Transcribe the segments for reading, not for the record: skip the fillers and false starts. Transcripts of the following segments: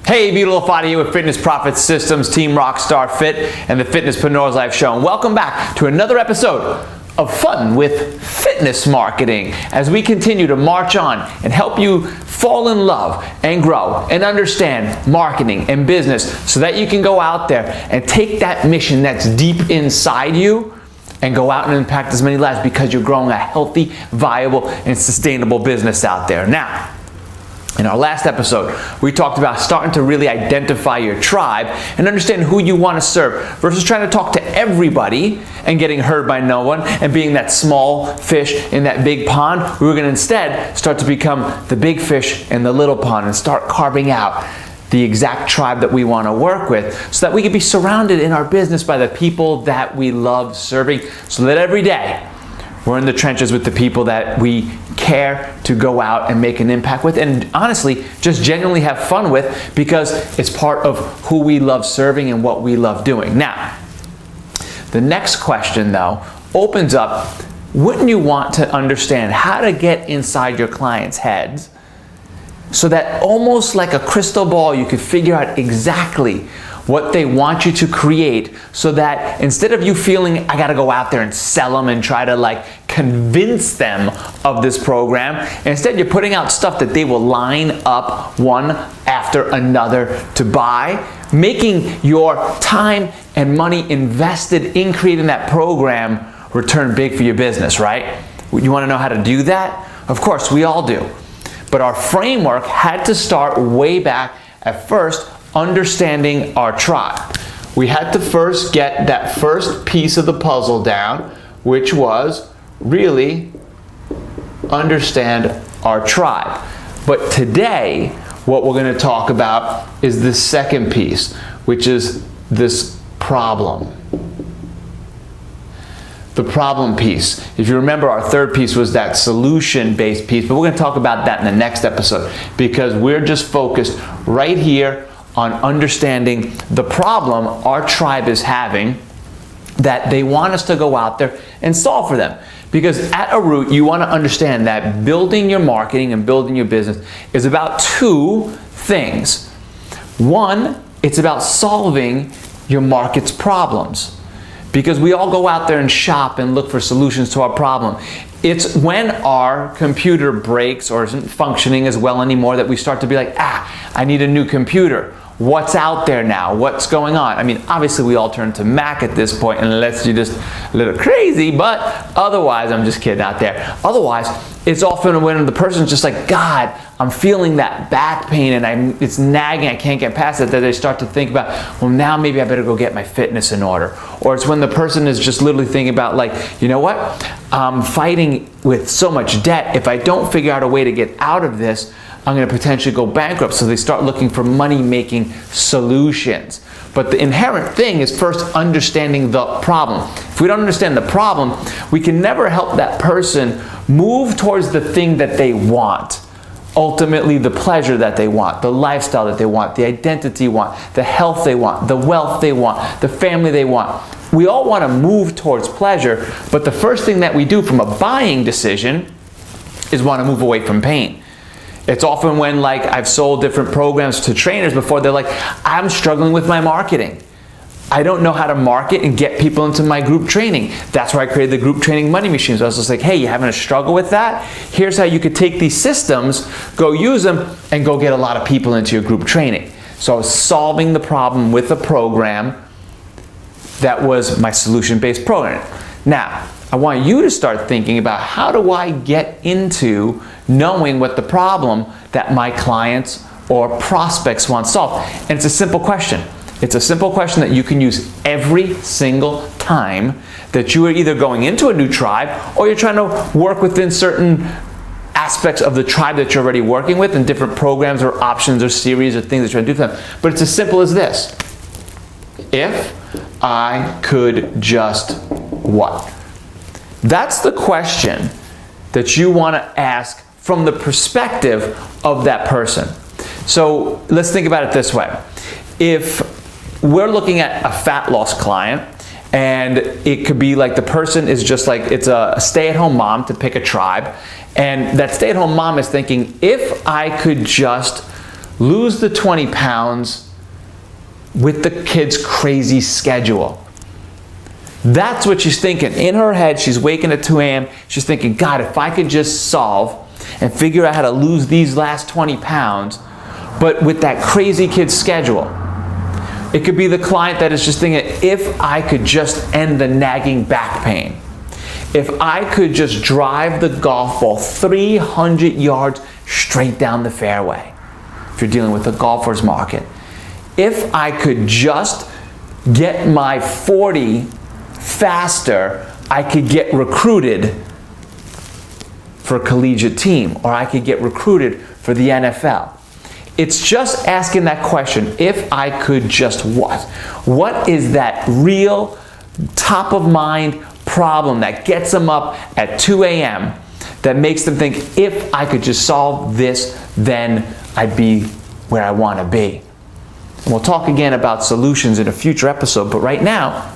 Hey, Vito La Fata here with Fitness Profit Systems, Team Rockstar Fit, and the Fitnesspreneurs I've shown. Welcome back to another episode of Fun with Fitness Marketing as we continue to march on and help you fall in love and grow and understand marketing and business so that you can go out there and take that mission that's deep inside you and go out and impact as many lives because you're growing a healthy, viable, and sustainable business out there. Now, in our last episode, we talked about starting to really identify your tribe and understand who you want to serve versus trying to talk to everybody and getting heard by no one and being that small fish in that big pond. We were going to instead start to become the big fish in the little pond and start carving out the exact tribe that we want to work with so that we can be surrounded in our business by the people that we love serving, so that every day we're in the trenches with the people that we care to go out and make an impact with, and honestly, just genuinely have fun with because it's part of who we love serving and what we love doing. Now, the next question though opens up, wouldn't you want to understand how to get inside your clients' heads so that almost like a crystal ball, you could figure out exactly what they want you to create so that instead of you feeling, I gotta go out there and sell them and try to like convince them of this program, instead you're putting out stuff that they will line up one after another to buy, making your time and money invested in creating that program return big for your business, right? You wanna know how to do that? Of course, we all do. But our framework had to start way back at first, understanding our tribe. We had to first get that first piece of the puzzle down, which was really understand our tribe. But today, what we're going to talk about is the second piece, which is this problem. The problem piece. If you remember, our third piece was that solution-based piece, but we're going to talk about that in the next episode because we're just focused right here on understanding the problem our tribe is having that they want us to go out there and solve for them. Because at a root, you want to understand that building your marketing and building your business is about two things. One, it's about solving your market's problems. Because we all go out there and shop and look for solutions to our problem. It's when our computer breaks or isn't functioning as well anymore that we start to be like, I need a new computer. What's out there now? What's going on? I mean, obviously we all turn to Mac at this point unless you're just a little crazy, but otherwise, I'm just kidding out there. Otherwise, it's often when the person's just like, God, I'm feeling that back pain and it's nagging, I can't get past it, that they start to think about, well, now maybe I better go get my fitness in order. Or it's when the person is just literally thinking about like, you know what? I'm fighting with so much debt. If I don't figure out a way to get out of this, I'm going to potentially go bankrupt. So they start looking for money-making solutions. But the inherent thing is first understanding the problem. If we don't understand the problem, we can never help that person move towards the thing that they want. Ultimately, the pleasure that they want, the lifestyle that they want, the identity they want, the health they want, the wealth they want, the family they want. We all want to move towards pleasure, but the first thing that we do from a buying decision is want to move away from pain. It's often when like I've sold different programs to trainers before, they're like, I'm struggling with my marketing. I don't know how to market and get people into my group training. That's why I created the group training money machines. I was just like, hey, you having a struggle with that? Here's how you could take these systems, go use them, and go get a lot of people into your group training. So I was solving the problem with a program that was my solution-based program. Now, I want you to start thinking about how do I get into knowing what the problem that my clients or prospects want solved. And it's a simple question. It's a simple question that you can use every single time that you are either going into a new tribe or you're trying to work within certain aspects of the tribe that you're already working with and different programs or options or series or things that you're trying to do for them. But it's as simple as this. If I could just what? That's the question that you want to ask from the perspective of that person. So let's think about it this way. If we're looking at a fat loss client, and it could be like the person is just like, it's a stay-at-home mom, to pick a tribe, and that stay-at-home mom is thinking, if I could just lose the 20 pounds with the kid's crazy schedule. That's what she's thinking. In her head, she's waking at 2 a.m. She's thinking, God, if I could just solve and figure out how to lose these last 20 pounds, but with that crazy kid's schedule. It could be the client that is just thinking, if I could just end the nagging back pain. If I could just drive the golf ball 300 yards straight down the fairway. If you're dealing with the golfer's market. If I could just get my 40 faster, I could get recruited for a collegiate team, or I could get recruited for the NFL. It's just asking that question, if I could just what? What is that real top of mind problem that gets them up at 2 a.m. that makes them think, if I could just solve this, then I'd be where I want to be. And we'll talk again about solutions in a future episode, but right now,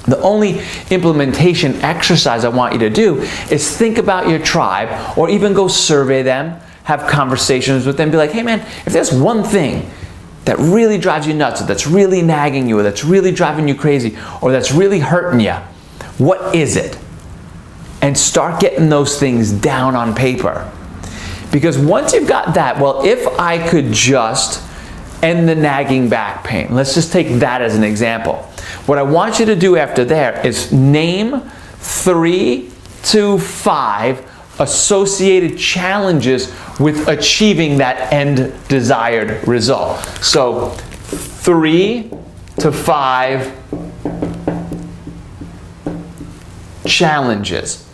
the only implementation exercise I want you to do is think about your tribe, or even go survey them, have conversations with them, be like, hey man, if there's one thing that really drives you nuts, or that's really nagging you, or that's really driving you crazy, or that's really hurting you, what is it? And start getting those things down on paper. Because once you've got that, well, if I could just end the nagging back pain, let's just take that as an example. What I want you to do after there is name 3 to 5 associated challenges with achieving that end desired result. So 3 to 5 challenges.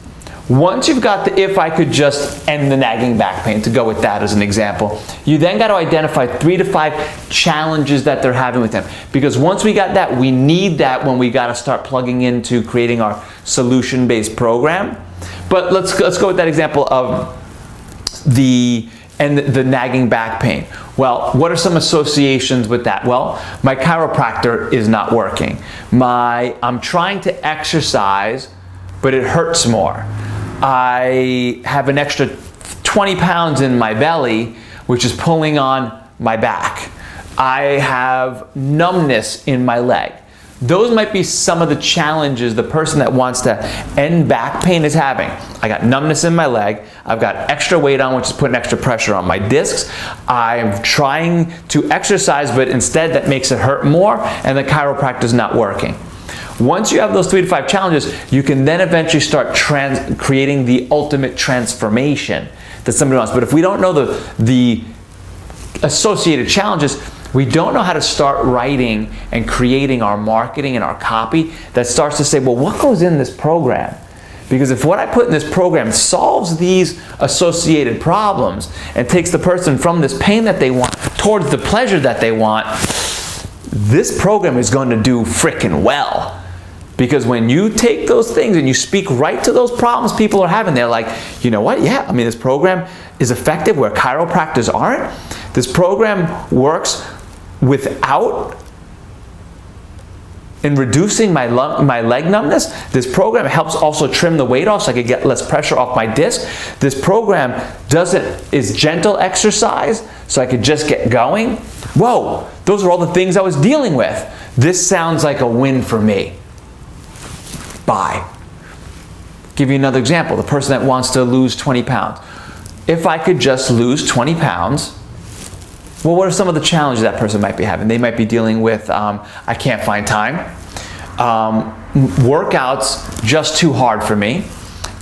Once you've got the if I could just end the nagging back pain, to go with that as an example, you then got to identify 3 to 5 challenges that they're having with them. Because once we got that, we need that when we got to start plugging into creating our solution-based program. But let's go with that example of the nagging back pain. Well, what are some associations with that? Well, my chiropractor is not working. I'm trying to exercise, but it hurts more. I have an extra 20 pounds in my belly, which is pulling on my back. I have numbness in my leg. Those might be some of the challenges the person that wants to end back pain is having. I got numbness in my leg. I've got extra weight on, which is putting extra pressure on my discs. I'm trying to exercise, but instead that makes it hurt more, and the chiropractor is not working. Once you have those 3 to 5 challenges, you can then eventually start creating the ultimate transformation that somebody wants. But if we don't know the associated challenges, we don't know how to start writing and creating our marketing and our copy that starts to say, well, what goes in this program? Because if what I put in this program solves these associated problems and takes the person from this pain that they want towards the pleasure that they want, this program is going to do frickin' well. Because when you take those things and you speak right to those problems people are having, they're like, you know what? Yeah, I mean, this program is effective where chiropractors aren't. This program works without in reducing my leg numbness. This program helps also trim the weight off so I could get less pressure off my disc. This program is gentle exercise so I could just get going. Whoa, those are all the things I was dealing with. This sounds like a win for me. Bye. Give you another example. The person that wants to lose 20 pounds. If I could just lose 20 pounds, well, what are some of the challenges that person might be having? They might be dealing with, I can't find time. Workouts just too hard for me.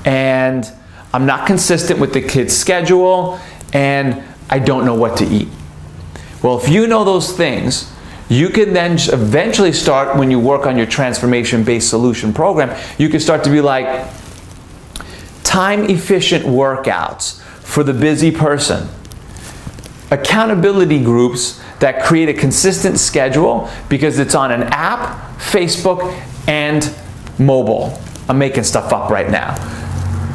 And I'm not consistent with the kid's schedule. And I don't know what to eat. Well, if you know those things, you can then eventually start, when you work on your transformation-based solution program, you can start to be like, time-efficient workouts for the busy person. Accountability groups that create a consistent schedule because it's on an app, Facebook, and mobile. I'm making stuff up right now.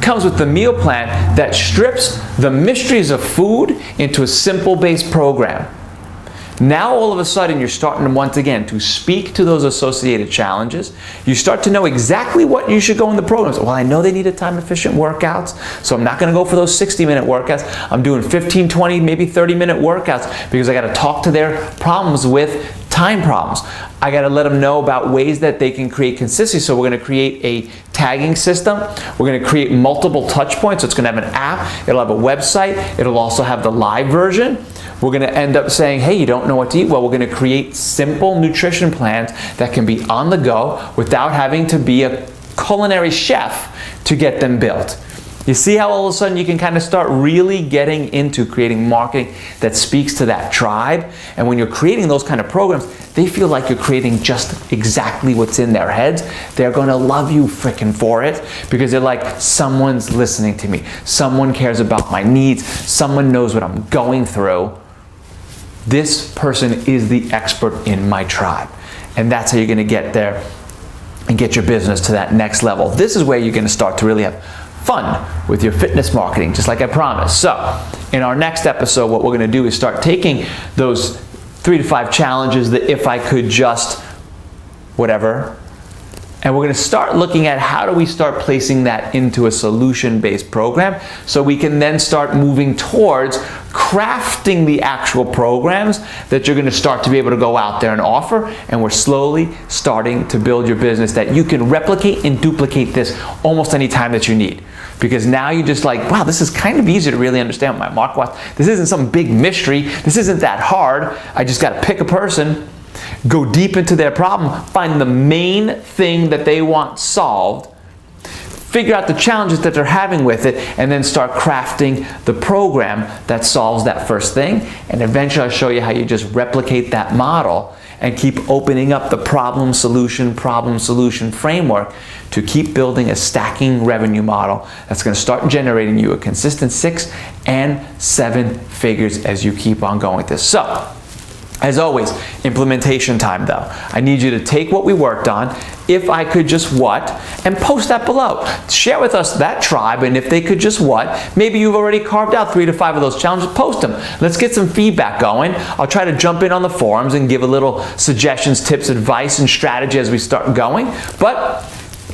Comes with the meal plan that strips the mysteries of food into a simple based program. Now all of a sudden you're starting once again to speak to those associated challenges. You start to know exactly what you should go in the programs. Well, I know they need a time-efficient workouts, so I'm not going to go for those 60-minute workouts. I'm doing 15, 20, maybe 30-minute workouts because I got to talk to their problems with time problems. I got to let them know about ways that they can create consistency. So we're going to create a tagging system. We're going to create multiple touch points. So it's going to have an app. It'll have a website. It'll also have the live version. We're going to end up saying, hey, you don't know what to eat? Well, we're going to create simple nutrition plans that can be on the go without having to be a culinary chef to get them built. You see how all of a sudden you can kind of start really getting into creating marketing that speaks to that tribe? And when you're creating those kind of programs, they feel like you're creating just exactly what's in their heads. They're going to love you frickin' for it because they're like, someone's listening to me. Someone cares about my needs. Someone knows what I'm going through. This person is the expert in my tribe. And that's how you're going to get there and get your business to that next level. This is where you're going to start to really have fun with your fitness marketing, just like I promised. So in our next episode, what we're going to do is start taking those 3 to 5 challenges, that if I could just whatever, and we're going to start looking at how do we start placing that into a solution-based program so we can then start moving towards crafting the actual programs that you're going to start to be able to go out there and offer. And we're slowly starting to build your business that you can replicate and duplicate this almost any time that you need. Because now you're just like, wow, this is kind of easy to really understand what my market was. This isn't some big mystery. This isn't that hard. I just got to pick a person, go deep into their problem, find the main thing that they want solved, figure out the challenges that they're having with it, and then start crafting the program that solves that first thing. And eventually I'll show you how you just replicate that model and keep opening up the problem-solution framework to keep building a stacking revenue model that's going to start generating you a consistent 6 and 7 figures as you keep on going with this. So, as always, implementation time though. I need you to take what we worked on, if I could just what, and post that below. Share with us that tribe, and if they could just what, maybe you've already carved out 3 to 5 of those challenges, post them. Let's get some feedback going. I'll try to jump in on the forums and give a little suggestions, tips, advice, and strategy as we start going, but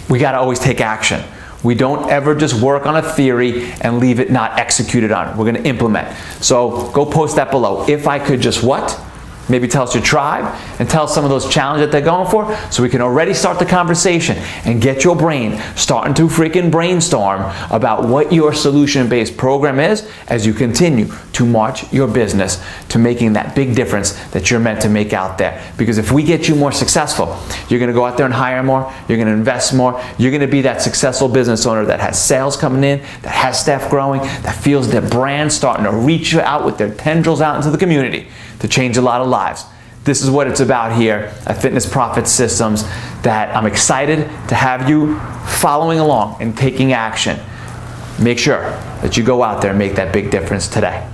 we gotta always take action. We don't ever just work on a theory and leave it not executed on. We're gonna implement. So go post that below. If I could just what? Maybe tell us your tribe and tell us some of those challenges that they're going for so we can already start the conversation and get your brain starting to freaking brainstorm about what your solution-based program is as you continue to march your business to making that big difference that you're meant to make out there. Because if we get you more successful, you're going to go out there and hire more, you're going to invest more, you're going to be that successful business owner that has sales coming in, that has staff growing, that feels their brand starting to reach out with their tendrils out into the community to change a lot of lives. This is what it's about here at Fitness Profit Systems, that I'm excited to have you following along and taking action. Make sure that you go out there and make that big difference today.